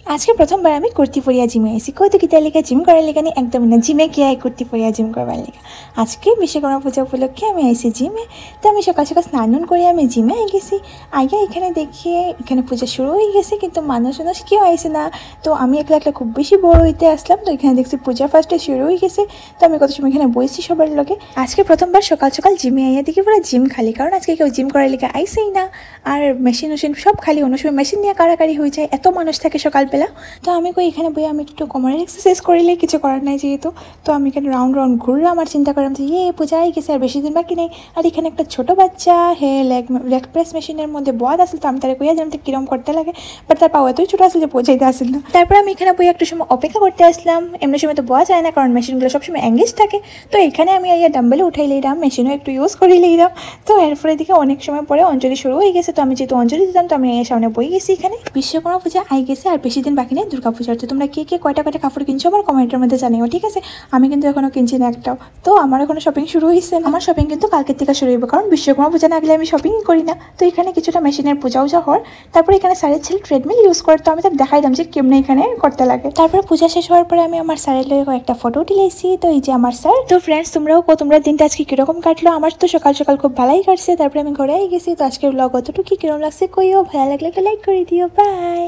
আজকে প্রথমবার আমি কুর্তি পরিয়া জিমে আইসি কত কিতা লেখা জিম করার লেখা নেই একদম না জিমে গিয়ে কুর্তি পরিয়া জিম করবার লেখা আজকে বিশ্বকর্মা পূজা উপলক্ষে আমি আইসি জিমে। তো আমি সকাল সকাল স্নান করে আমি জিমে গেছি। আগে এখানে দেখিয়ে এখানে পূজা শুরু হয়ে গেছে কিন্তু মানুষ কেউ আইসে না। তো আমি একলা একলা খুব বেশি বড় হইতে আসলাম। তো এখানে দেখছি পূজা ফার্স্টে শুরু হয়ে গেছে। তো আমি কত সময় এখানে বইছি সবার লগে। আজকে প্রথমবার সকাল সকাল জিমে আইয়া দেখি পুরো জিম খালি, কারণ আজকে কেউ জিম করার লেখা আইসেই না। আর মেশিন সব খালি, অন্য সময় মেশিন নিয়ে কাড়াকাড়ি হয়ে যায়, এত মানুষ থাকে সকালবেলা। তো আমি কই এখানে বই আমি একটু কোমরের এক্সারসাইজ করিলে কিছু করার নাই যেহেতু। তো আমি এখানে রাউন্ড ঘুরলাম আর চিন্তা করলাম যে পূজা আই গেছে আর বেশি দিন বাকি নেই। আর এখানে একটা ছোট বাচ্চা লেগ প্রেস মেশিনের মধ্যে বদ আসল। তো আমি তারা কইয়া জানতে কিরম করতে লাগে, বাট তার পাওয়া এতই ছোটো আসলে যে পৌঁছাইতে আসল না। তারপর আমি এখানে বই একটু সময় অপেক্ষা করতে আসলাম। এমনি সময় তো বয়া যায় না কারণ মেশিনগুলো সবসময় এঙ্গেজ থাকে। তো এখানে আমি ডাম্বেলে উঠাই লইলাম, মেশিনও একটু ইউজ করি লইলাম। তো এরপরে দিকে অনেক সময় পরে অঞ্জলি শুরু হয়ে গেছে। তো আমি যেহেতু অঞ্জলি দিতাম তো আমি সামনে বই গেছি। এখানে বিশ্বকর্মা পূজা আই গেছে আর বেশি দিন বাকি নেই দুর্গা পূজার। তো তোমরা কে কয়টা কাপড় কিনছো আমার কমেন্টের মধ্যে জানিও, ঠিক আছে? আমি কিন্তু এখনো কিনছি না একটাও। তো আমার এখনো শপিং শুরু হয়েছে না। আমার শপিং কিন্তু কালকের থেকে শুরু হইব, কারণ বিশ্বকর্মা পূজা না গেলে আমি শপিংই করি না। তো এখানে কিছুটা মেশিনের পূজা হওয়ার তারপরে এখানে স্যারের ছেলে ট্রেডমিল ইউজ করে। তো আমি তার দেখাইলাম যে কেমনে এখানে করতে লাগে। তারপরে পূজা শেষ হওয়ার পরে আমি আমার স্যারের লগে কয়েকটা ফটো তুলেছি। তো এই যে আমার স্যার। তো ফ্রেন্ডস তোমরা দিনটা আজকে কিরকম কাটলো? আমার তো সকাল সকাল খুব ভালোই কাটছে। তারপরে আমি ঘরে গেছি। তো আজকের ব্লগ অতটুকু কিরকম লাগছে কইও, ভালো লাগলে লাইক করে দিও। বাই।